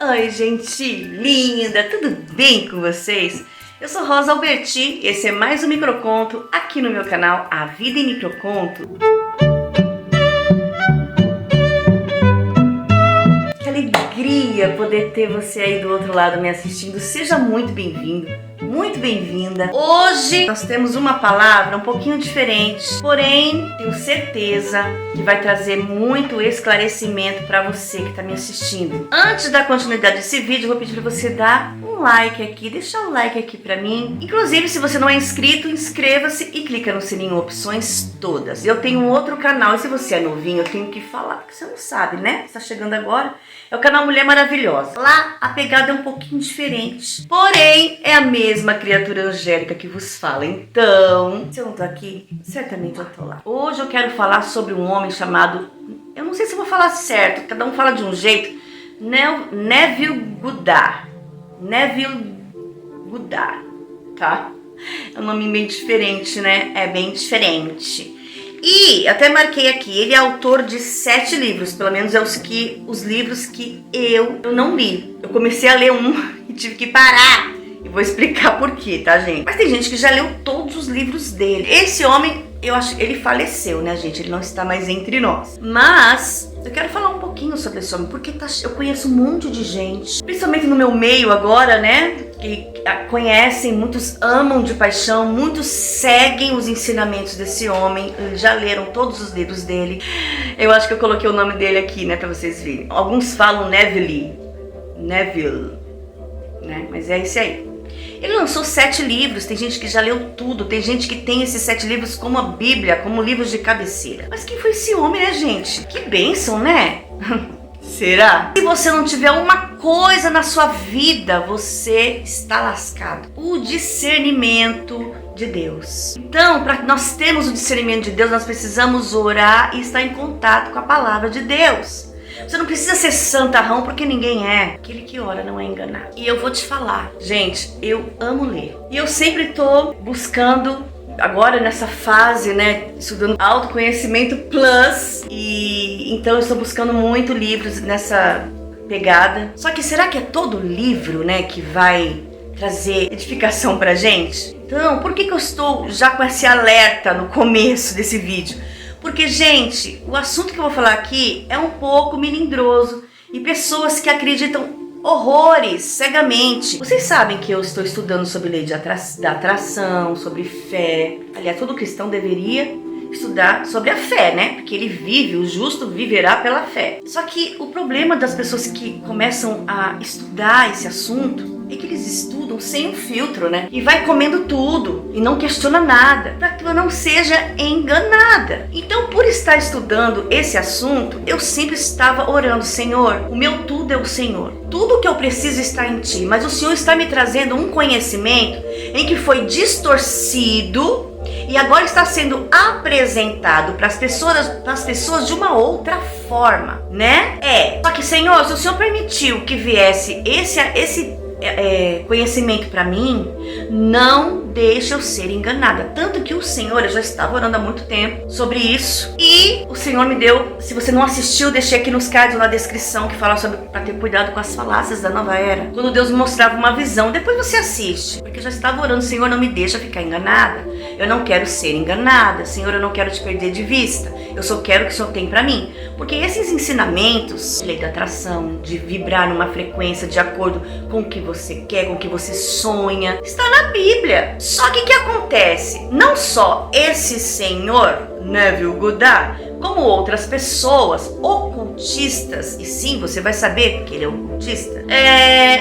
Oi, gente linda, tudo bem com vocês? Eu sou Rosa Alberti e esse é mais um microconto aqui no meu canal A Vida em Microconto. Que alegria poder ter você aí do outro lado me assistindo. Seja muito bem-vindo, muito bem-vinda. Hoje nós temos uma palavra um pouquinho diferente, porém tenho certeza que vai trazer muito esclarecimento para você que está me assistindo. Antes de dar continuidade a esse vídeo, eu vou pedir para você dar um like aqui, deixar um like aqui para mim. Inclusive, se você não é inscrito, inscreva-se e clica no sininho Opções Todas. Eu tenho um outro canal e se você é novinho, eu tenho que falar, porque você não sabe, né? Está chegando agora. É o canal Mulher Maravilhosa. Lá a pegada é um pouquinho diferente, porém é a mesma criatura angélica que vos fala. Então, se eu não tô aqui, certamente eu tô lá. Hoje eu quero falar sobre um homem chamado, eu não sei se eu vou falar certo, cada um fala de um jeito, Neville Goddard. Neville Goddard, tá? É um nome bem diferente, né? É bem diferente. E até marquei aqui, ele é autor de 7 livros, pelo menos é os livros que eu não li. Eu comecei a ler um e tive que parar. E vou explicar por quê, tá, gente? Mas tem gente que já leu todos os livros dele. Esse homem, eu acho que ele faleceu, né, gente? Ele não está mais entre nós. Mas eu quero falar um pouquinho sobre esse homem, porque eu conheço um monte de gente, principalmente no meu meio agora, né? Que conhecem, muitos amam de paixão, muitos seguem os ensinamentos desse homem, já leram todos os livros dele. Eu acho que eu coloquei o nome dele aqui, né, pra vocês verem. Alguns falam Neville, né, mas é esse aí. Ele lançou 7 livros, tem gente que já leu tudo, tem gente que tem esses 7 livros como a Bíblia, como livros de cabeceira. Mas quem foi esse homem, né, gente? Que bênção, né? Será? Se você não tiver uma coisa na sua vida, você está lascado. O discernimento de Deus. Então, para nós termos o discernimento de Deus, nós precisamos orar e estar em contato com a palavra de Deus. Você não precisa ser santarrão, porque ninguém é. Aquele que ora não é enganado. E eu vou te falar, gente, eu amo ler. E eu sempre tô buscando, agora nessa fase, né, estudando autoconhecimento plus. E então eu estou buscando muito livros nessa pegada. Só que será que é todo livro, né, que vai trazer edificação pra gente? Então, por que eu estou já com esse alerta no começo desse vídeo? Porque, gente, o assunto que eu vou falar aqui é um pouco melindroso e pessoas que acreditam horrores cegamente. Vocês sabem que eu estou estudando sobre lei da atração, sobre fé. Aliás, todo cristão deveria estudar sobre a fé, né? Porque ele vive, o justo viverá pela fé. Só que o problema das pessoas que começam a estudar esse assunto é que eles estudam sem um filtro, né? E vai comendo tudo e não questiona nada, para que eu não seja enganada. Então, por estar estudando esse assunto, eu sempre estava orando: Senhor, o meu tudo é o Senhor. Tudo que eu preciso está em Ti, mas o Senhor está me trazendo um conhecimento em que foi distorcido e agora está sendo apresentado para as pessoas de uma outra forma, né? Só que, Senhor, se o Senhor permitiu que viesse esse conhecimento para mim, não deixa eu ser enganada. Tanto que o Senhor, eu já estava orando há muito tempo sobre isso, e o Senhor me deu, se você não assistiu, deixei aqui nos cards na descrição, que fala sobre para ter cuidado com as falácias da nova era, quando Deus me mostrava uma visão. Depois você assiste, porque eu já estava orando: Senhor, não me deixa ficar enganada, eu não quero ser enganada, Senhor, eu não quero te perder de vista, eu só quero o que o Senhor tem para mim. Porque esses ensinamentos de lei da atração, de vibrar numa frequência de acordo com o que você quer, com o que você sonha, está na Bíblia. Só que o que acontece? Não só esse senhor, Neville Goddard, como outras pessoas ocultistas, e sim, você vai saber que ele é ocultista,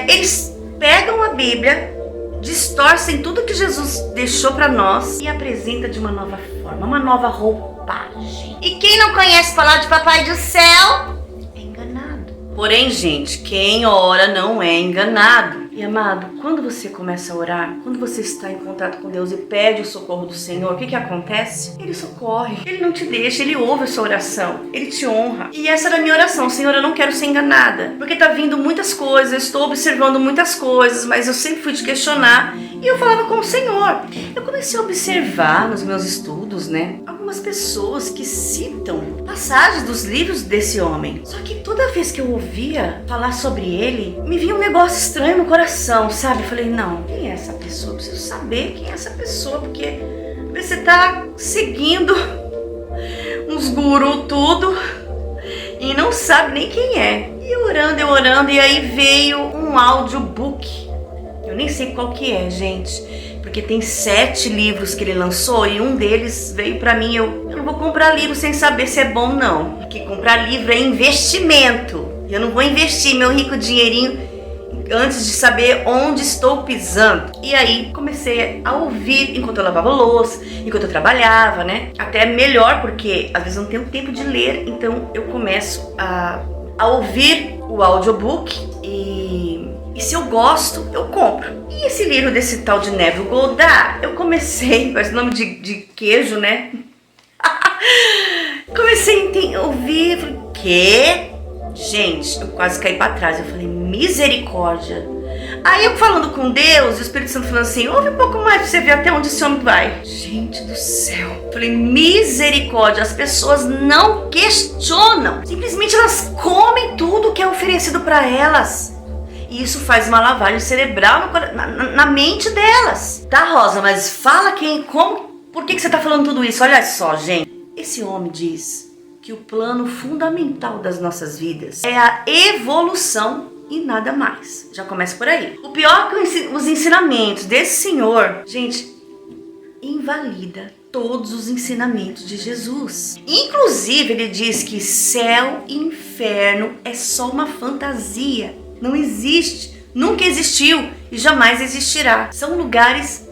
eles pegam a Bíblia, distorcem tudo que Jesus deixou para nós e apresenta de uma nova forma, uma nova roupagem. E quem não conhece falar de Papai do Céu é enganado. Porém, gente, quem ora não é enganado. E amado, quando você começa a orar, quando você está em contato com Deus e pede o socorro do Senhor, o que acontece? Ele socorre, Ele não te deixa, Ele ouve a sua oração, Ele te honra. E essa era a minha oração: Senhor, eu não quero ser enganada, porque tá vindo muitas coisas, eu estou observando muitas coisas, mas eu sempre fui te questionar e eu falava com o Senhor. Eu comecei a observar nos meus estudos, né, algumas pessoas que citam passagens dos livros desse homem. Só que toda vez que eu ouvia falar sobre ele, me vinha um negócio estranho no coração, sabe? Eu falei, não, quem é essa pessoa? Eu preciso saber quem é essa pessoa, porque você tá seguindo uns gurus tudo e não sabe nem quem é. E eu orando, e aí veio um audiobook. Eu nem sei qual que é, gente, porque tem 7 livros que ele lançou e um deles veio pra mim. Eu não vou comprar livro sem saber se é bom, não. Porque comprar livro é investimento. Eu não vou investir meu rico dinheirinho antes de saber onde estou pisando. E aí comecei a ouvir enquanto eu lavava louça, enquanto eu trabalhava, né? Até melhor, porque às vezes não tenho tempo de ler, então eu começo a ouvir o audiobook e se eu gosto, eu compro. E esse livro desse tal de Neville Goddard, eu comecei, parece nome de queijo, né? Comecei a ouvir, falei, quê? Gente, eu quase caí pra trás. Eu falei, misericórdia. Aí eu falando com Deus, o Espírito Santo falando assim, ouve um pouco mais pra você ver até onde esse homem vai. Gente do céu. Eu falei, misericórdia. As pessoas não questionam. Simplesmente elas comem tudo que é oferecido pra elas. E isso faz uma lavagem cerebral na mente delas. Tá, Rosa, mas fala por que você tá falando tudo isso? Olha só, gente. Esse homem diz que o plano fundamental das nossas vidas é a evolução e nada mais. Já começa por aí. O pior é que os ensinamentos desse senhor, gente, invalida todos os ensinamentos de Jesus. Inclusive, ele diz que céu e inferno é só uma fantasia. Não existe, nunca existiu e jamais existirá. São lugares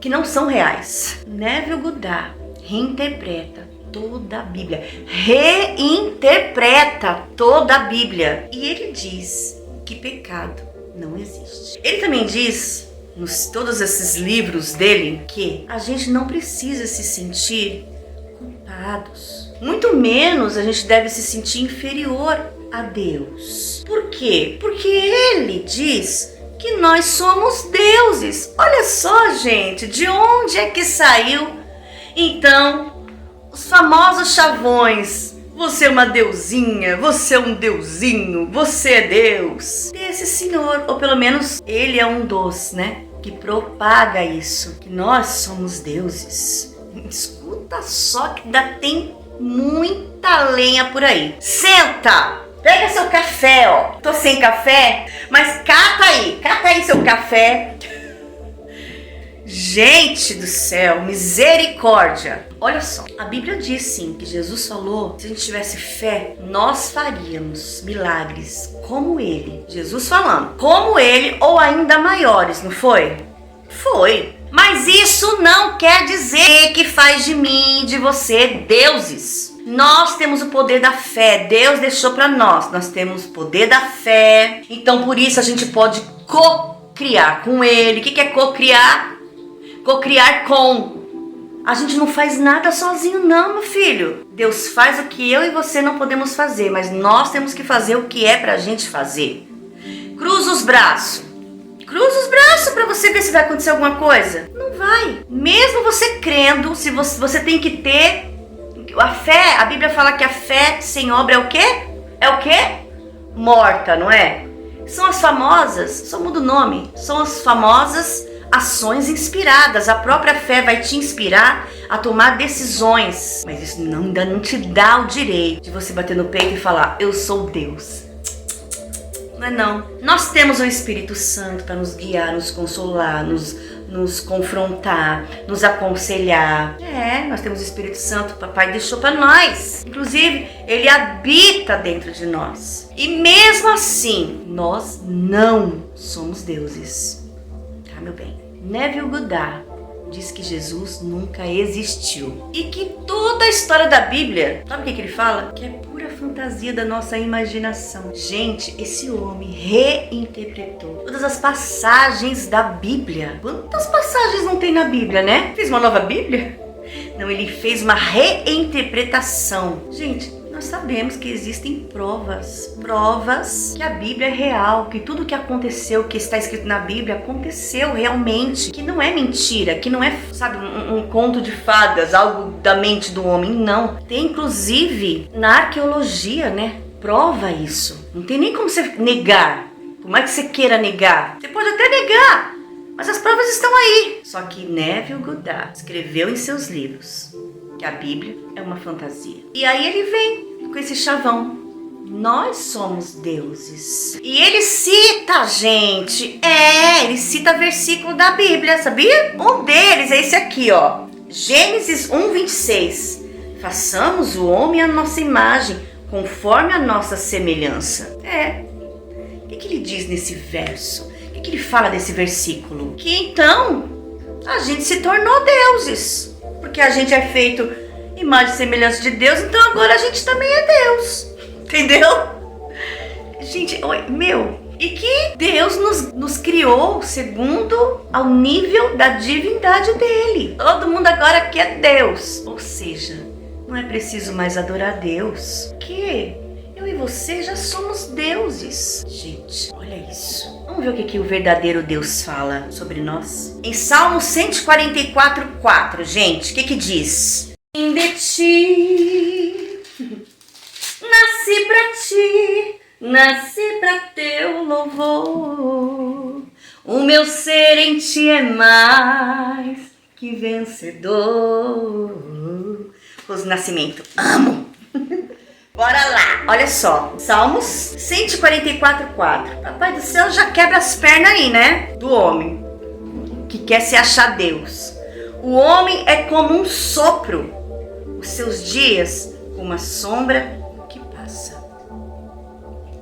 que não são reais. Neville Goddard reinterpreta toda a Bíblia. Reinterpreta toda a Bíblia. E ele diz que pecado não existe. Ele também diz, nos todos esses livros dele, que a gente não precisa se sentir culpados. Muito menos a gente deve se sentir inferior a Deus. Por quê? Porque ele diz que nós somos deuses. Olha só, gente, de onde é que saiu então os famosos chavões? Você é uma deusinha, você é um deusinho, você é Deus. Esse senhor, ou pelo menos ele é um dos, né, que propaga isso, que nós somos deuses. Escuta só que ainda tem muita lenha por aí. Senta! Pega seu café, ó. Tô sem café, mas cata aí seu café. Gente do céu, misericórdia. Olha só, a Bíblia diz sim que Jesus falou, se a gente tivesse fé, nós faríamos milagres como ele. Jesus falando, como ele ou ainda maiores, não foi? Foi. Mas isso não quer dizer que faz de mim, de você, deuses. Nós temos o poder da fé, Deus deixou para nós. Nós temos o poder da fé, então por isso a gente pode co-criar com ele. O que é co-criar? Co-criar com. A gente não faz nada sozinho não, meu filho. Deus faz o que eu e você não podemos fazer, mas nós temos que fazer o que é pra gente fazer. Cruza os braços. Cruza os braços pra você ver se vai acontecer alguma coisa. Não vai. Mesmo você crendo, se você tem que ter a fé. A Bíblia fala que a fé sem obra é o quê? É o quê? Morta, não é? São as famosas, só muda o nome, são as famosas ações inspiradas. A própria fé vai te inspirar a tomar decisões. Mas isso ainda não te dá o direito de você bater no peito e falar, eu sou Deus. Não é não. Nós temos o Espírito Santo para nos guiar, nos consolar, nos confrontar, nos aconselhar. Nós temos o Espírito Santo, o papai deixou para nós. Inclusive, ele habita dentro de nós. E mesmo assim, nós não somos deuses. Tá, meu bem? Neville Goddard diz que Jesus nunca existiu. E que toda a história da Bíblia, sabe o que ele fala? Que é pura fantasia da nossa imaginação. Gente, esse homem reinterpretou todas as passagens da Bíblia. Quantas passagens não tem na Bíblia, né? Fez uma nova Bíblia? Não, ele fez uma reinterpretação. Gente, nós sabemos que existem provas que a Bíblia é real, que tudo que aconteceu, que está escrito na Bíblia, aconteceu realmente, que não é mentira, que não é, sabe, um conto de fadas, algo da mente do homem, não. Tem inclusive na arqueologia, né, prova isso. Não tem nem como você negar, por mais que você queira negar, você pode até negar, mas as provas estão aí. Só que Neville Goddard escreveu em seus livros que a Bíblia é uma fantasia. E aí ele vem com esse chavão. Nós somos deuses. E ele cita, gente. Ele cita versículo da Bíblia, sabia? Um deles é esse aqui, ó. Gênesis 1:26. Façamos o homem à nossa imagem, conforme a nossa semelhança. O que ele diz nesse verso? O que ele fala desse versículo? Que então a gente se tornou deuses. Porque a gente é feito imagem e semelhança de Deus, então agora a gente também é Deus. Entendeu? Gente, e que Deus nos criou segundo ao nível da divindade dele. Todo mundo agora quer Deus. Ou seja, não é preciso mais adorar Deus. Porque eu e você já somos deuses. Gente, olha isso. Vamos ver o que o verdadeiro Deus fala sobre nós. Em Salmo 144:4, gente, o que diz? De ti, nasci pra teu louvor. O meu ser em ti é mais que vencedor. Rose Nascimento, amo. Bora lá, olha só, Salmos 144:4. Papai do céu já quebra as pernas aí, né? Do homem que quer se achar Deus. O homem é como um sopro, os seus dias como uma sombra que passa.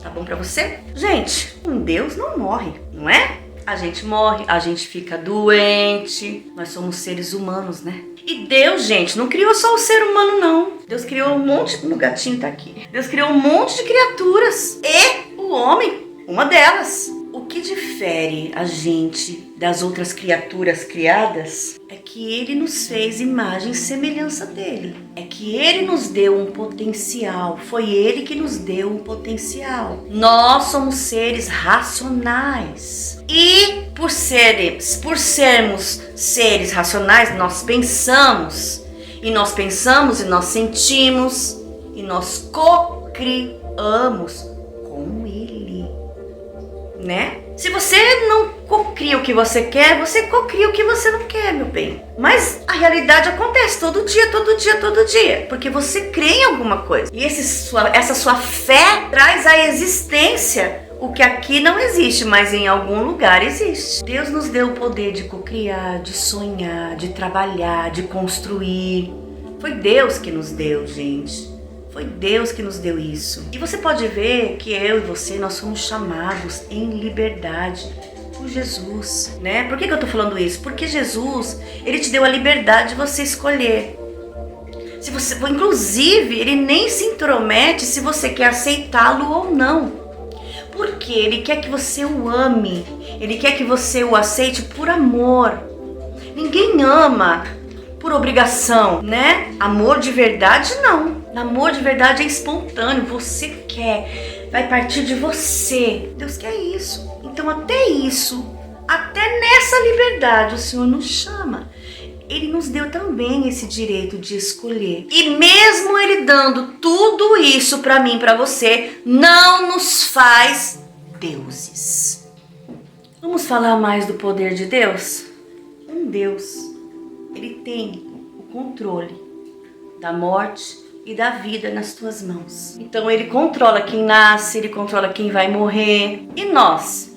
Tá bom pra você? Gente, um Deus não morre, não é? A gente morre, a gente fica doente, nós somos seres humanos, né? E Deus, gente, não criou só o ser humano, não. Deus criou um monte... O gatinho tá aqui. Deus criou um monte de criaturas. E o homem, uma delas. O que difere a gente das outras criaturas criadas é que ele nos fez imagem e semelhança dele. É que ele nos deu um potencial. Foi ele que nos deu um potencial. Nós somos seres racionais. E por sermos seres racionais, nós pensamos. E nós sentimos. E nós co-criamos com ele. Né? Se você não cocria o que você quer, você cocria o que você não quer, meu bem. Mas a realidade acontece todo dia. Porque você crê em alguma coisa. E essa sua fé traz à existência o que aqui não existe, mas em algum lugar existe. Deus nos deu o poder de cocriar, de sonhar, de trabalhar, de construir. Foi Deus que nos deu, gente. Foi Deus que nos deu isso. E você pode ver que eu e você, nós somos chamados em liberdade por Jesus, né? Por que eu tô falando isso? Porque Jesus, ele te deu a liberdade de você escolher. Inclusive, ele nem se intromete se você quer aceitá-lo ou não. Porque ele quer que você o ame. Ele quer que você o aceite por amor. Ninguém ama por obrigação, né? Amor de verdade, não. Amor de verdade é espontâneo. Você quer. Vai partir de você. Deus quer isso. Então até isso, até nessa liberdade, o Senhor nos chama. Ele nos deu também esse direito de escolher. E mesmo ele dando tudo isso para mim, para você, não nos faz deuses. Vamos falar mais do poder de Deus? Um Deus, ele tem o controle da morte e da vida nas tuas mãos. Então ele controla quem nasce, ele controla quem vai morrer. E nós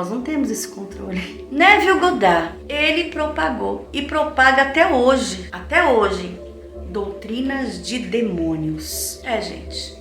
não temos esse controle. Neville Goddard, ele propagou e propaga até hoje, doutrinas de demônios. Gente,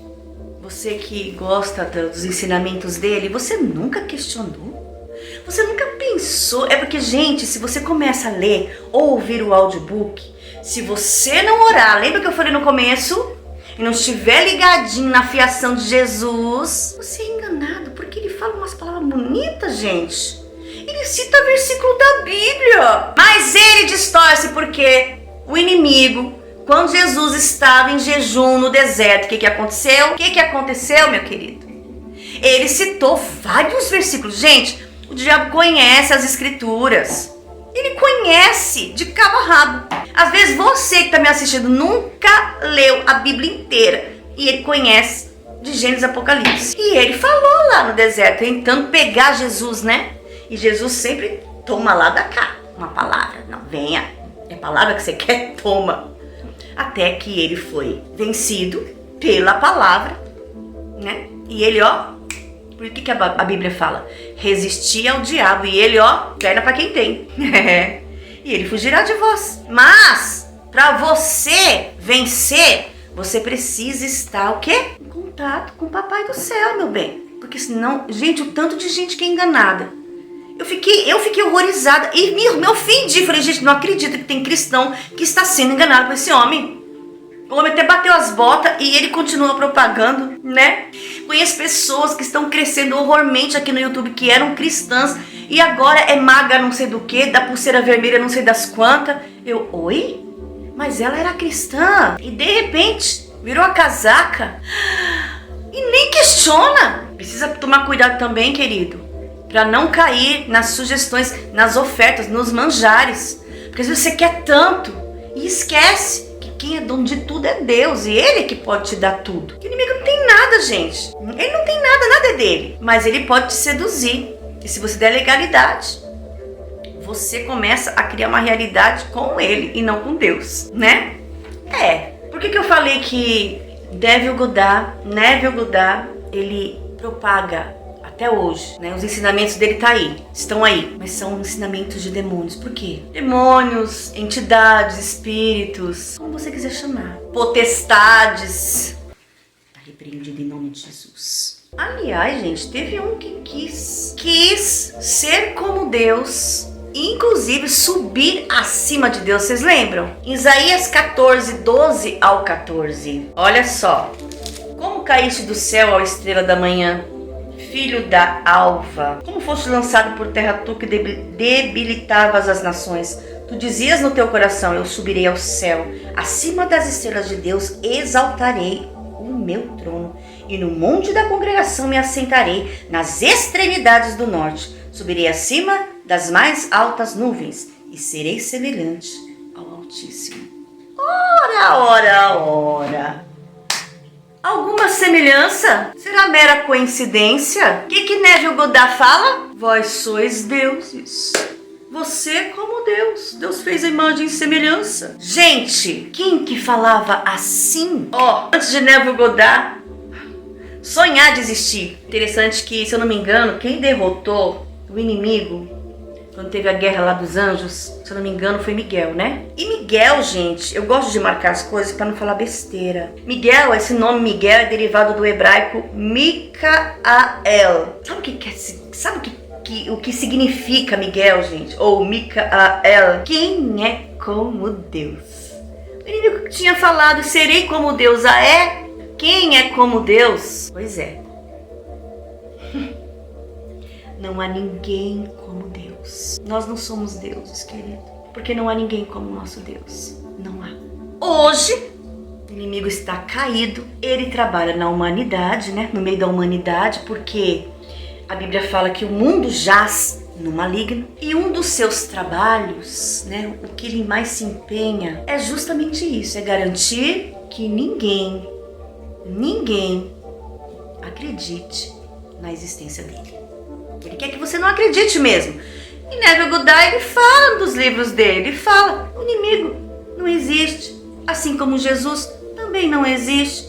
você que gosta dos ensinamentos dele, você nunca questionou? Você nunca pensou? É porque, gente, se você começa a ler ou ouvir o audiobook, se você não orar, lembra que eu falei no começo? E não estiver ligadinho na fiação de Jesus, você é enganado, porque ele fala umas palavras bonitas, gente. Ele cita versículo da Bíblia. Mas ele distorce porque o inimigo, quando Jesus estava em jejum no deserto, o que aconteceu? O que aconteceu, meu querido? Ele citou vários versículos. Gente, o diabo conhece as escrituras. Ele conhece de cabo a rabo. Às vezes você que está me assistindo nunca leu a Bíblia inteira. E ele conhece de Gênesis e Apocalipse. E ele falou lá no deserto, tentando pegar Jesus, né? E Jesus sempre toma lá da cá uma palavra. Não, venha. É a palavra que você quer, toma. Até que ele foi vencido pela palavra, né? E ele, por que a Bíblia fala? Resistir ao diabo. E ele, perna pra quem tem. E ele fugirá de vós. Mas, pra você vencer, você precisa estar o quê? Em contato com o Papai do Céu, meu bem. Porque senão, gente, o tanto de gente que é enganada. Eu fiquei horrorizada e me ofendi. Falei, gente, não acredito que tem cristão que está sendo enganado por esse homem. O homem até bateu as botas e ele continua propagando, né? Conheço pessoas que estão crescendo horrormente aqui no YouTube, que eram cristãs e agora é maga não sei do que, da pulseira vermelha não sei das quantas. Oi? Mas ela era cristã e de repente virou a casaca e nem questiona. Precisa tomar cuidado também, querido, para não cair nas sugestões, nas ofertas, nos manjares. Porque às vezes você quer tanto e esquece que quem é dono de tudo é Deus. E Ele é que pode te dar tudo. O inimigo não tem nada, gente. Ele não tem nada, nada é dele. Mas ele pode te seduzir. E se você der legalidade, você começa a criar uma realidade com ele e não com Deus, né? Por que eu falei que Neville Goddard, ele propaga até hoje, né? Os ensinamentos dele estão aí, mas são ensinamentos de demônios. Por quê? Demônios, entidades, espíritos, como você quiser chamar, potestades. Tá repreendido em nome de Jesus. Aliás, gente, teve um que quis ser como Deus, inclusive subir acima de Deus. Vocês lembram? Isaías 14, 12 ao 14. Olha só. Como caíste do céu, ó estrela da manhã, filho da alva, como foste lançado por terra tu que debilitavas as nações. Tu dizias no teu coração, eu subirei ao céu, acima das estrelas de Deus exaltarei o meu trono, e no monte da congregação me assentarei, nas extremidades do norte. Subirei acima das mais altas nuvens, e serei semelhante ao Altíssimo. Ora! Alguma semelhança? Será mera coincidência? O que Neville Goddard fala? Vós sois deuses. Você como Deus. Deus fez a imagem e semelhança. Gente, quem que falava assim? Antes de Neville Goddard sonhar desistir. Interessante que, se eu não me engano, quem derrotou o inimigo quando teve a guerra lá dos anjos, se eu não me engano, foi Miguel, né? E Miguel, gente, eu gosto de marcar as coisas para não falar besteira. Miguel, esse nome Miguel é derivado do hebraico Micael. Sabe o que significa Miguel, gente? Ou Micael? Quem é como Deus? O inimigo tinha falado, serei como Deus. Quem é como Deus? Pois é. Não há ninguém como Deus. Nós não somos deuses, querido. Porque não há ninguém como o nosso Deus. Não há. Hoje, o inimigo está caído. Ele trabalha na humanidade, né? No meio da humanidade, porque a Bíblia fala que o mundo jaz no maligno. E um dos seus trabalhos, né? O que ele mais se empenha é justamente isso. É garantir que ninguém acredite na existência dele. Ele quer que você não acredite mesmo. E Neville Goddard, ele fala dos livros dele, ele fala, o inimigo não existe, assim como Jesus também não existe,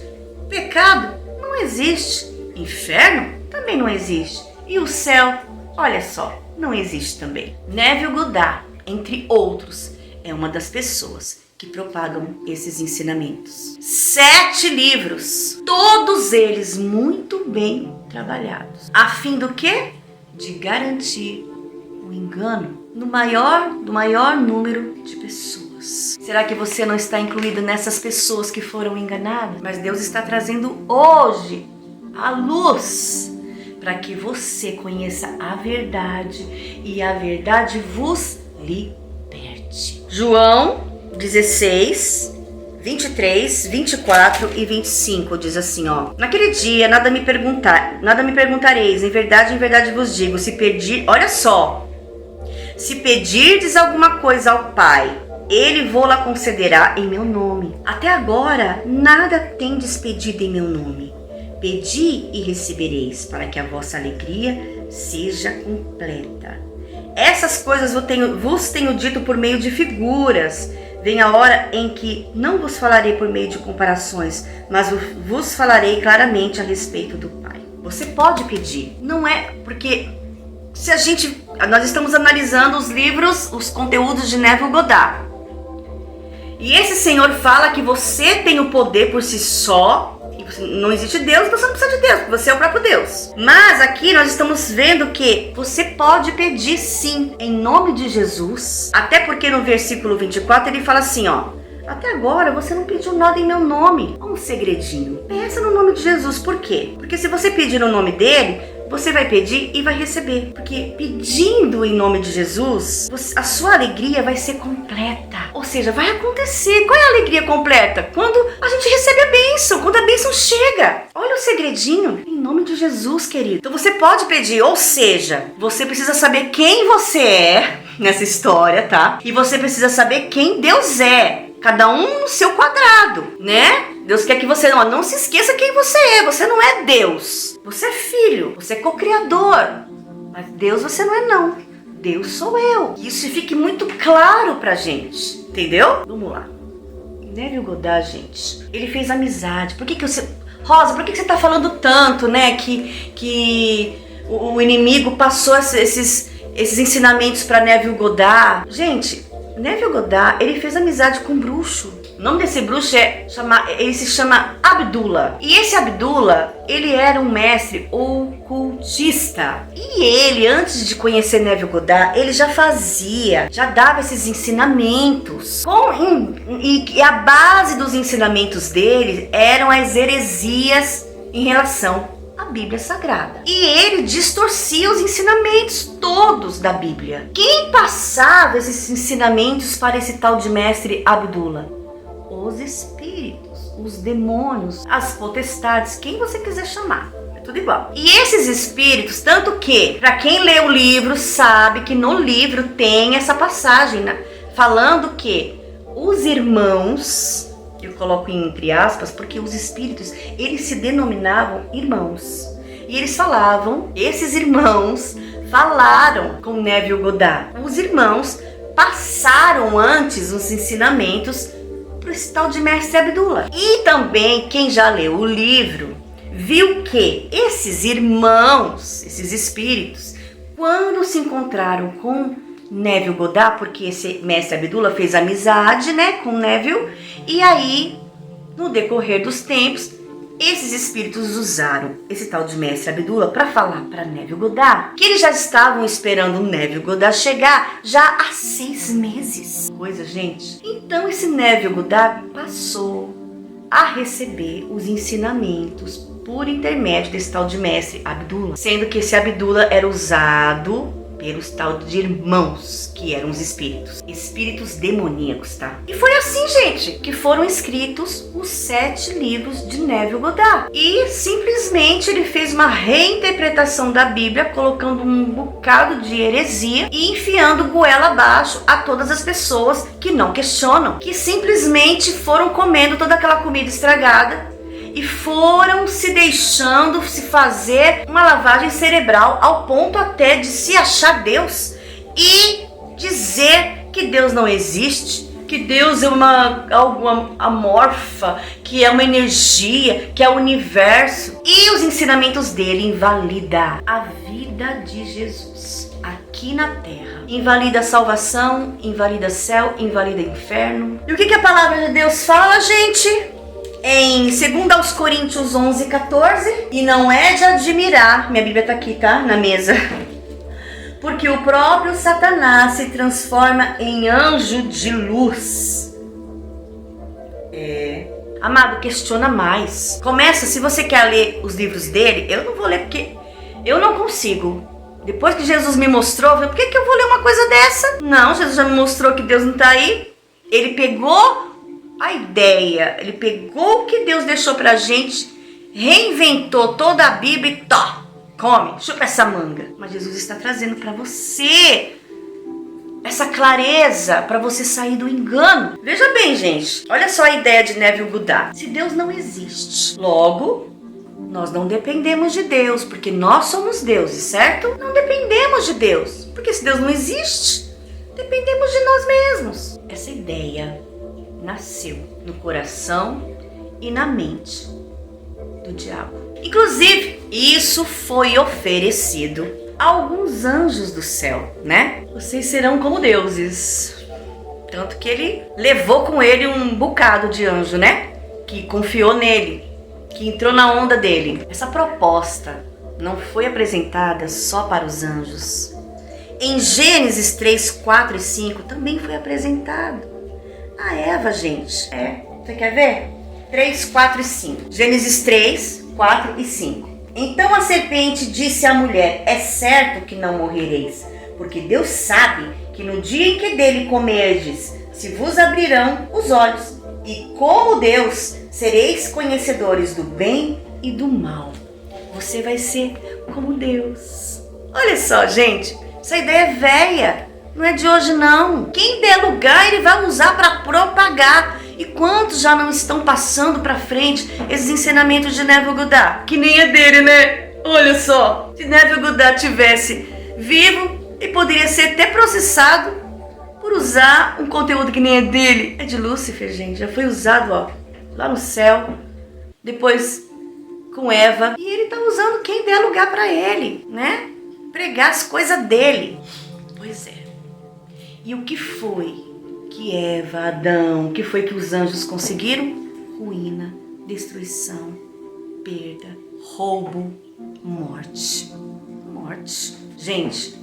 pecado não existe, inferno também não existe, e o céu, olha só, não existe também. Neville Goddard, entre outros, é uma das pessoas que propagam esses ensinamentos. 7 livros, todos eles muito bem trabalhados, a fim do quê? De garantir o engano do maior número de pessoas. Será que você não está incluído nessas pessoas que foram enganadas? Mas Deus está trazendo hoje a luz para que você conheça a verdade e a verdade vos liberte. João 16, 23, 24 e 25 diz assim, ó: naquele dia nada me perguntareis, em verdade vos digo, se pedirdes alguma coisa ao Pai, Ele vô-la concederá em meu nome. Até agora nada tendes pedido em meu nome. Pedi e recebereis, para que a vossa alegria seja completa. Essas coisas vos tenho dito por meio de figuras. Vem a hora em que não vos falarei por meio de comparações, mas vos falarei claramente a respeito do Pai. Você pode pedir, não é porque nós estamos analisando os livros, os conteúdos de Neville Goddard. E esse Senhor fala que você tem o poder por si só. Não existe Deus, você não precisa de Deus, você é o próprio Deus. Mas aqui nós estamos vendo que você pode pedir sim, em nome de Jesus. Até porque no versículo 24 ele fala assim, ó: até agora você não pediu nada em meu nome. Um segredinho. Peça no nome de Jesus. Por quê? Porque se você pedir no nome dele, você vai pedir e vai receber. Porque pedindo em nome de Jesus, a sua alegria vai ser completa. Ou seja, vai acontecer. Qual é a alegria completa? Quando a gente recebe a bênção, quando a bênção chega. Olha o segredinho. Em nome de Jesus, querido. Então você pode pedir, ou seja, você precisa saber quem você é nessa história, tá? E você precisa saber quem Deus é. Cada um no seu quadrado, né? Deus quer que você não se esqueça quem você é. Você não é Deus. Você é filho. Você é co-criador. Mas Deus você não é não. Deus sou eu. Que isso fique muito claro pra gente. Entendeu? Vamos lá. Neville Goddard, gente, ele fez amizade. Rosa, por que você tá falando tanto, né? Que o inimigo passou esses ensinamentos pra Neville Goddard. Gente, Neville Goddard, ele fez amizade com um bruxo. O nome desse bruxo ele se chama Abdullah. E esse Abdullah, ele era um mestre ocultista. E ele, antes de conhecer Neville Goddard, ele já dava esses ensinamentos. E a base dos ensinamentos dele eram as heresias em relação à Bíblia Sagrada. E ele distorcia os ensinamentos todos da Bíblia. Quem passava esses ensinamentos para esse tal de mestre Abdullah? Os espíritos, os demônios, as potestades, quem você quiser chamar, é tudo igual. E esses espíritos, tanto que, para quem lê o livro, sabe que no livro tem essa passagem, né, falando que os irmãos, eu coloco entre aspas, porque os espíritos, eles se denominavam irmãos. E eles esses irmãos falaram com Neville Goddard. Os irmãos passaram antes os ensinamentos para esse tal de mestre Abdullah. E também, quem já leu o livro, viu que esses irmãos, esses espíritos, quando se encontraram com Neville Goddard, porque esse mestre Abdullah fez amizade, né, com Neville, e aí, no decorrer dos tempos, esses espíritos usaram esse tal de mestre Abdullah para falar para Neville Goddard que eles já estavam esperando o Neville Goddard chegar já há 6 meses. Coisa, gente. Então esse Neville Goddard passou a receber os ensinamentos por intermédio desse tal de mestre Abdullah, sendo que esse Abdullah era usado pelos tal de irmãos, que eram os espíritos demoníacos, tá? E foi assim, gente, que foram escritos os 7 livros de Neville Goddard. E simplesmente ele fez uma reinterpretação da Bíblia, colocando um bocado de heresia e enfiando goela abaixo a todas as pessoas que não questionam, que simplesmente foram comendo toda aquela comida estragada e foram se deixando se fazer uma lavagem cerebral ao ponto até de se achar Deus e dizer que Deus não existe, que Deus é algo amorfa, que é uma energia, que é o universo. E os ensinamentos dele invalidam a vida de Jesus aqui na Terra. Invalida a salvação, invalida céu, invalida inferno. E o que a palavra de Deus fala, gente? Em 2 Coríntios 11:14, e não é de admirar, minha Bíblia tá aqui, tá? Na mesa. Porque o próprio Satanás se transforma em anjo de luz. Amado, questiona mais. Começa, se você quer ler os livros dele, eu não vou ler porque eu não consigo. Depois que Jesus me mostrou, eu falei, por que eu vou ler uma coisa dessa? Não, Jesus já me mostrou que Deus não está aí. Ele pegou a ideia, ele pegou o que Deus deixou pra gente, reinventou toda a Bíblia e come, chupa essa manga. Mas Jesus está trazendo para você essa clareza para você sair do engano. Veja bem, gente, olha só a ideia de Neville Goddard. Se Deus não existe, logo nós não dependemos de Deus, porque nós somos deuses, certo? Não dependemos de Deus, porque se Deus não existe, dependemos de nós mesmos. Essa ideia nasceu no coração e na mente do diabo. Inclusive, isso foi oferecido a alguns anjos do céu, né? Vocês serão como deuses. Tanto que ele levou com ele um bocado de anjo, né? Que confiou nele, que entrou na onda dele. Essa proposta não foi apresentada só para os anjos. Em Gênesis 3, 4 e 5 também foi apresentado a Eva, gente. Você quer ver? 3, 4 e 5. Gênesis 3, 4 e 5. Então a serpente disse à mulher, é certo que não morrereis, porque Deus sabe que no dia em que dele comerdes, se vos abrirão os olhos, e como Deus, sereis conhecedores do bem e do mal. Você vai ser como Deus. Olha só, gente, essa ideia é velha, não é de hoje não. Quem der lugar, ele vai usar para propagar. E quantos já não estão passando para frente esses ensinamentos de Neville Goddard? Que nem é dele, né? Olha só, se Neville Goddard tivesse vivo, ele poderia ser até processado por usar um conteúdo que nem é dele. É de Lúcifer, gente, já foi usado, ó, lá no céu, depois com Eva. E ele tá usando quem der lugar para ele, né? Pregar as coisas dele. Pois é. E o que foi que Eva, Adão, o que foi que os anjos conseguiram? Ruína, destruição, perda, roubo, morte. Morte. Gente,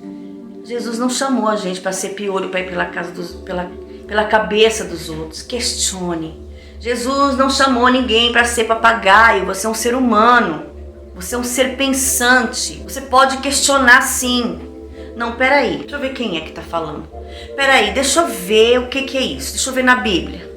Jesus não chamou a gente para ser piolho, para ir pela cabeça dos outros. Questione. Jesus não chamou ninguém para ser papagaio. Você é um ser humano. Você é um ser pensante. Você pode questionar sim. Não, peraí. Deixa eu ver quem é que tá falando. Peraí, deixa eu ver o que é isso. Deixa eu ver na Bíblia.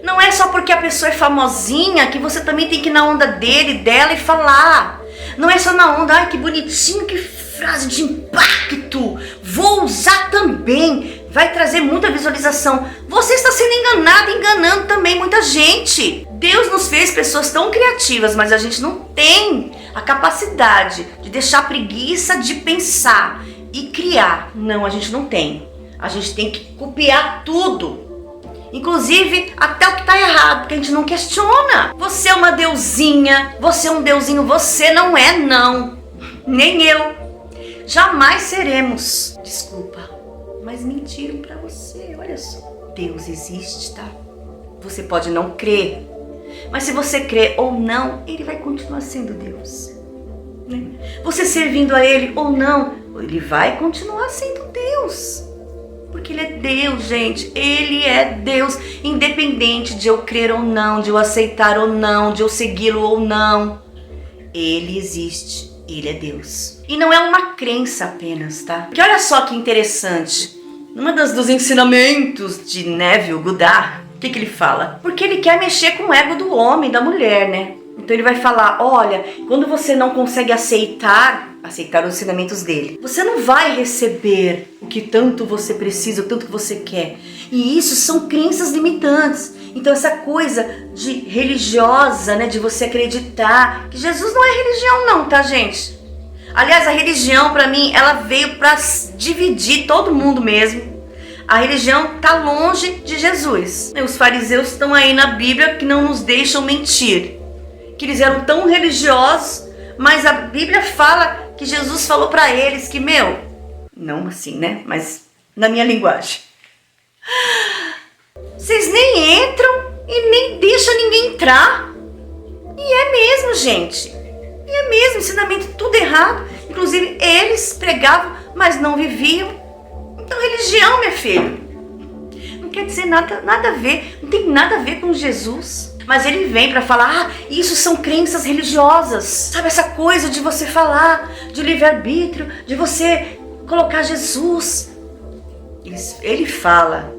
Não é só porque a pessoa é famosinha que você também tem que ir na onda dele, dela e falar. Não é só na onda, ai que bonitinho, que frase de impacto. Vou usar também. Vai trazer muita visualização. Você está sendo enganado, enganando também muita gente. Deus nos fez pessoas tão criativas, mas a gente não tem a capacidade de deixar a preguiça de pensar e criar. Não, a gente não tem. A gente tem que copiar tudo. Inclusive até o que está errado, porque a gente não questiona. Você é uma deusinha, você é um deusinho, você não é não. Nem eu. Jamais seremos. Desculpa, mas mentiram para você. Olha só, Deus existe, tá? Você pode não crer, mas se você crer ou não, ele vai continuar sendo Deus, né? Você servindo a ele ou não, ele vai continuar sendo Deus. Porque ele é Deus, gente. Ele é Deus, independente de eu crer ou não, de eu aceitar ou não, de eu segui-lo ou não. Ele existe. Ele é Deus. E não é uma crença apenas, tá? Porque olha só que interessante. Numa dos ensinamentos de Neville Goddard, o que ele fala? Porque ele quer mexer com o ego do homem, da mulher, né? Então ele vai falar, olha, quando você não consegue aceitar os ensinamentos dele, você não vai receber o que tanto você precisa, o tanto que você quer. E isso são crenças limitantes. Então essa coisa de religiosa, né, de você acreditar que Jesus não é religião não, tá, gente? Aliás, a religião pra mim, ela veio pra dividir todo mundo mesmo. A religião tá longe de Jesus. Os fariseus estão aí na Bíblia que não nos deixam mentir. Que eles eram tão religiosos, mas a Bíblia fala que Jesus falou pra eles que, não assim, né, mas na minha linguagem. Vocês nem entram e nem deixam ninguém entrar. E é mesmo, gente. E é mesmo, ensinamento tudo errado. Inclusive, eles pregavam, mas não viviam. Então, religião, minha filha, não quer dizer nada a ver, não tem nada a ver com Jesus. Mas ele vem para falar, isso são crenças religiosas. Sabe essa coisa de você falar, de livre-arbítrio, de você colocar Jesus. Ele fala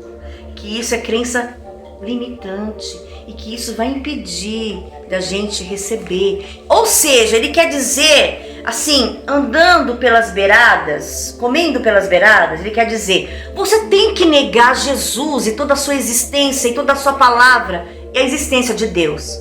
que isso é crença limitante e que isso vai impedir da gente receber. Ou seja, ele quer dizer, assim, andando pelas beiradas, comendo pelas beiradas, ele quer dizer, você tem que negar Jesus e toda a sua existência e toda a sua palavra e a existência de Deus.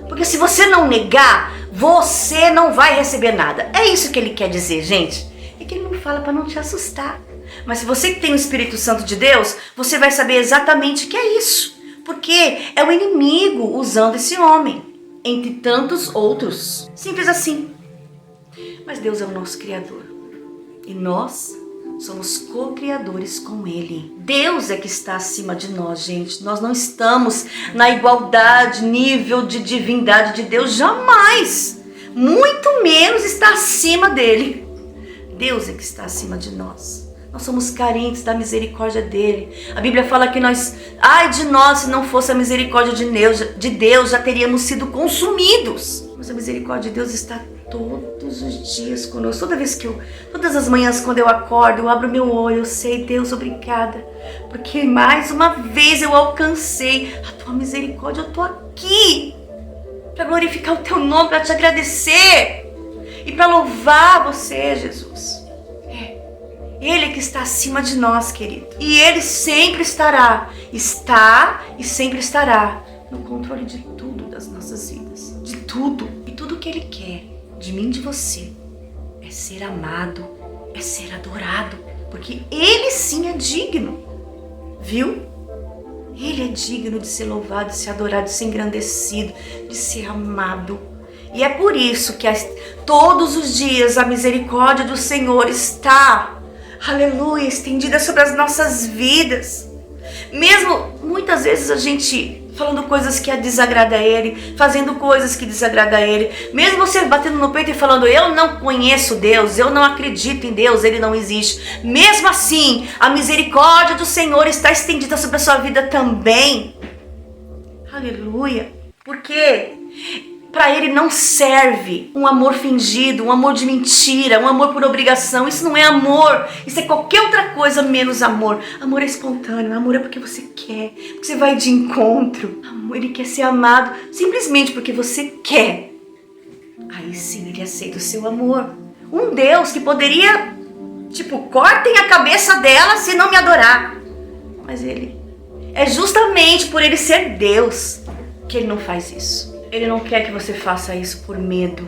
Porque se você não negar, você não vai receber nada. É isso que ele quer dizer, gente. É que ele não fala para não te assustar. Mas se você que tem o Espírito Santo de Deus, você vai saber exatamente que é isso. Porque é o inimigo usando esse homem, entre tantos outros. Simples assim. Mas Deus é o nosso Criador. E nós somos co-criadores com Ele. Deus é que está acima de nós, gente. Nós não estamos na igualdade, nível de divindade de Deus, jamais. Muito menos está acima dEle. Deus é que está acima de nós. Nós somos carentes da misericórdia dEle. A Bíblia fala que ai de nós, se não fosse a misericórdia de Deus, já teríamos sido consumidos. Mas a misericórdia de Deus está todos os dias conosco. Todas as manhãs quando eu acordo, eu abro meu olho, eu sei, Deus, obrigada. Porque mais uma vez eu alcancei a tua misericórdia. Eu tô aqui para glorificar o teu nome, para te agradecer e para louvar você, Jesus. Ele que está acima de nós, querido. E Ele sempre está e sempre estará no controle de tudo das nossas vidas. De tudo. E tudo que Ele quer de mim e de você é ser amado, é ser adorado. Porque Ele sim é digno. Viu? Ele é digno de ser louvado, de ser adorado, de ser engrandecido, de ser amado. E é por isso que todos os dias a misericórdia do Senhor está, aleluia, estendida sobre as nossas vidas. Mesmo muitas vezes a gente falando coisas que desagrada a Ele, fazendo coisas que desagrada a Ele, mesmo você batendo no peito e falando, eu não conheço Deus, eu não acredito em Deus, Ele não existe. Mesmo assim, a misericórdia do Senhor está estendida sobre a sua vida também. Aleluia. Porque para Ele não serve um amor fingido, um amor de mentira, um amor por obrigação. Isso não é amor. Isso é qualquer outra coisa menos amor. Amor é espontâneo. Amor é porque você quer, porque você vai de encontro. Amor, Ele quer ser amado simplesmente porque você quer. Aí sim Ele aceita o seu amor. Um Deus que poderia, cortem a cabeça dela se não me adorar. Mas Ele, é justamente por Ele ser Deus que Ele não faz isso. Ele não quer que você faça isso por medo.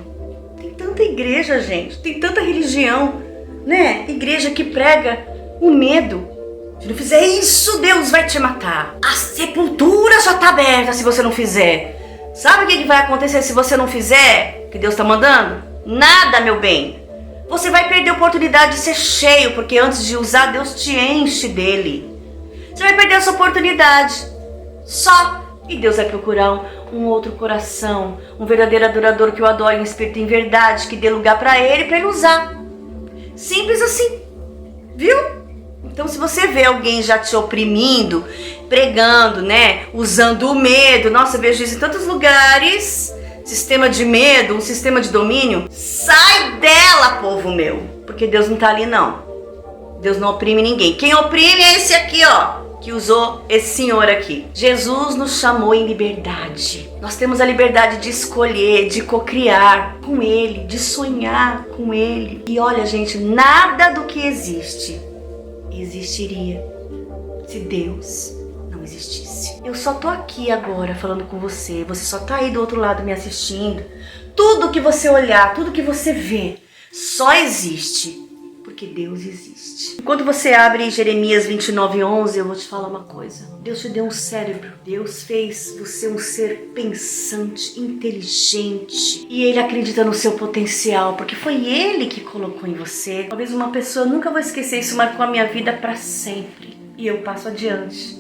Tem tanta igreja, gente. Tem tanta religião, né? Igreja que prega o medo. Se não fizer isso, Deus vai te matar. A sepultura já está aberta se você não fizer. Sabe o que vai acontecer se você não fizer? Que Deus está mandando? Nada, meu bem. Você vai perder a oportunidade de ser cheio, porque antes de usar, Deus te enche dele. Você vai perder essa oportunidade. Só. E Deus vai procurar um outro coração, um verdadeiro adorador que o adore em espírito e em verdade, que dê lugar para ele usar. Simples assim, viu? Então se você vê alguém já te oprimindo, pregando, né, usando o medo, nossa, eu vejo isso em tantos lugares, sistema de medo, um sistema de domínio, sai dela, povo meu, porque Deus não tá ali não. Deus não oprime ninguém. Quem oprime é esse aqui, ó, que usou esse senhor aqui. Jesus nos chamou em liberdade. Nós temos a liberdade de escolher, de cocriar com Ele, de sonhar com Ele. E olha, gente, nada do que existe existiria se Deus não existisse. Eu só tô aqui agora falando com você. Você só tá aí do outro lado me assistindo. Tudo que você olhar, tudo que você vê, só existe porque Deus existe. Enquanto você abre Jeremias 29:11, eu vou te falar uma coisa. Deus te deu um cérebro. Deus fez você um ser pensante, inteligente. E Ele acredita no seu potencial, porque foi Ele que colocou em você. Talvez uma pessoa, nunca vou esquecer, isso marcou a minha vida para sempre. E eu passo adiante.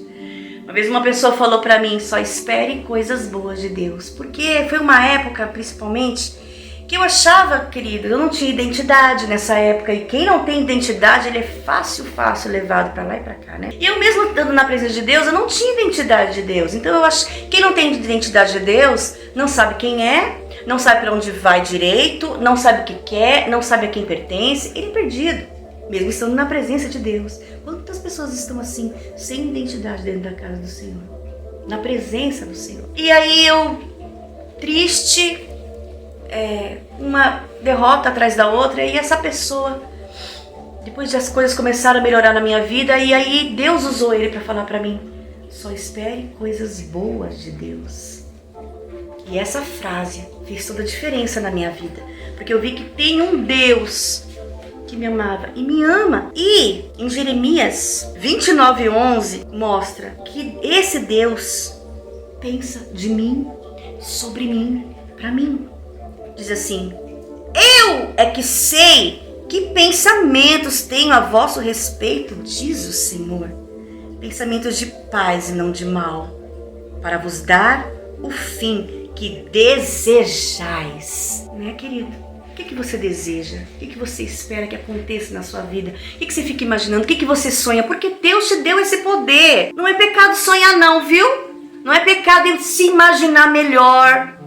Uma vez uma pessoa falou para mim, só espere coisas boas de Deus. Porque foi uma época, principalmente, que eu achava, querido, eu não tinha identidade nessa época, e quem não tem identidade, ele é fácil levado pra lá e pra cá, né? E eu mesmo estando na presença de Deus, eu não tinha identidade de Deus. Então eu acho que quem não tem identidade de Deus, não sabe quem é, não sabe pra onde vai direito, não sabe o que quer, não sabe a quem pertence, ele é perdido, mesmo estando na presença de Deus. Quantas pessoas estão assim, sem identidade dentro da casa do Senhor, na presença do Senhor? E aí eu, triste, uma derrota atrás da outra, e essa pessoa, depois de as coisas começaram a melhorar na minha vida, e aí Deus usou ele para falar para mim: só espere coisas boas de Deus. E essa frase fez toda a diferença na minha vida, porque eu vi que tem um Deus que me amava e me ama. E em Jeremias 29:11 mostra que esse Deus pensa de mim, sobre mim, para mim. Diz assim: eu é que sei que pensamentos tenho a vosso respeito, diz o Senhor, pensamentos de paz e não de mal, para vos dar o fim que desejais. Né, querido? O que você deseja? O que você espera que aconteça na sua vida? O que você fica imaginando? O que você sonha? Porque Deus te deu esse poder. Não é pecado sonhar não, viu? Não é pecado se imaginar melhor,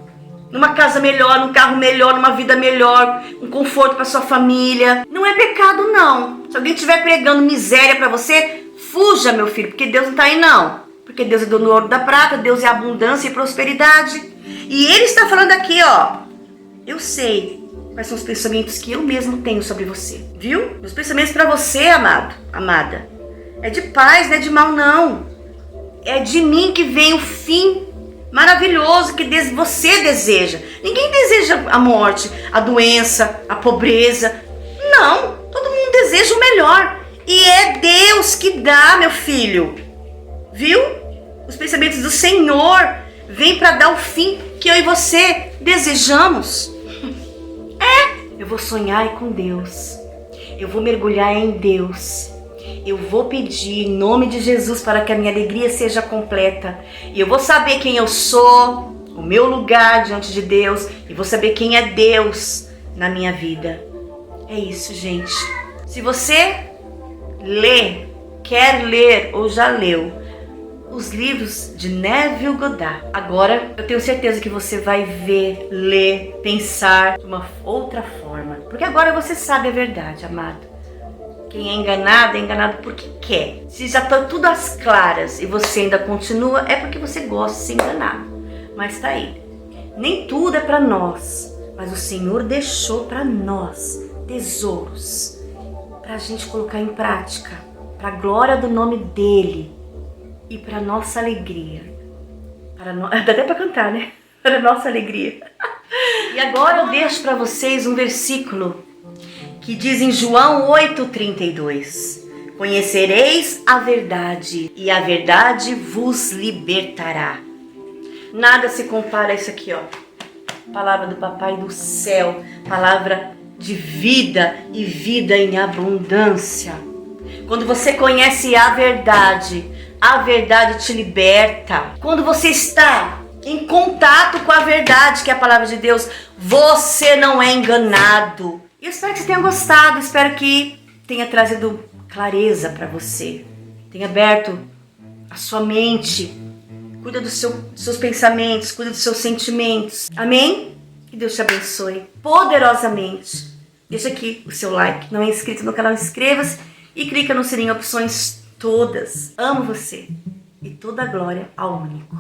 numa casa melhor, num carro melhor, numa vida melhor, um conforto para sua família. Não é pecado não. Se alguém estiver pregando miséria para você, fuja, meu filho, porque Deus não está aí não. Porque Deus é dono do ouro e da prata, Deus é abundância e prosperidade. E Ele está falando aqui, ó: eu sei quais são os pensamentos que eu mesmo tenho sobre você, viu? Meus pensamentos para você, amado, amada, é de paz, não é de mal não. É de mim que vem o fim maravilhoso que você deseja. Ninguém deseja a morte, a doença, a pobreza. Não, todo mundo deseja o melhor. E é Deus que dá, meu filho. Viu? Os pensamentos do Senhor vêm para dar o fim que eu e você desejamos. Eu vou sonhar com Deus. Eu vou mergulhar em Deus. Eu vou pedir em nome de Jesus para que a minha alegria seja completa. E eu vou saber quem eu sou, o meu lugar diante de Deus. E vou saber quem é Deus na minha vida. É isso, gente. Se você quer ler ou já leu os livros de Neville Goddard, agora eu tenho certeza que você vai ver, ler, pensar de uma outra forma. Porque agora você sabe a verdade, amado. Quem é enganado porque quer. Se já está tudo às claras e você ainda continua, é porque você gosta de ser enganado. Mas tá aí. Nem tudo é para nós, mas o Senhor deixou para nós tesouros para a gente colocar em prática, para a glória do nome dEle e para nossa alegria. Dá até para cantar, né? Para nossa alegria. E agora eu deixo para vocês um versículo que diz em João 8:32: conhecereis a verdade e a verdade vos libertará. Nada se compara a isso aqui, ó. Palavra do Papai do céu, palavra de vida e vida em abundância. Quando você conhece a verdade te liberta. Quando você está em contato com a verdade, que é a palavra de Deus, você não é enganado. Eu espero que você tenha gostado, espero que tenha trazido clareza para você, tenha aberto a sua mente. Cuida dos seus pensamentos, cuida dos seus sentimentos. Amém? Que Deus te abençoe poderosamente. Deixa aqui o seu like. Não é inscrito no canal, inscreva-se e clica no sininho opções todas. Amo você e toda a glória ao único.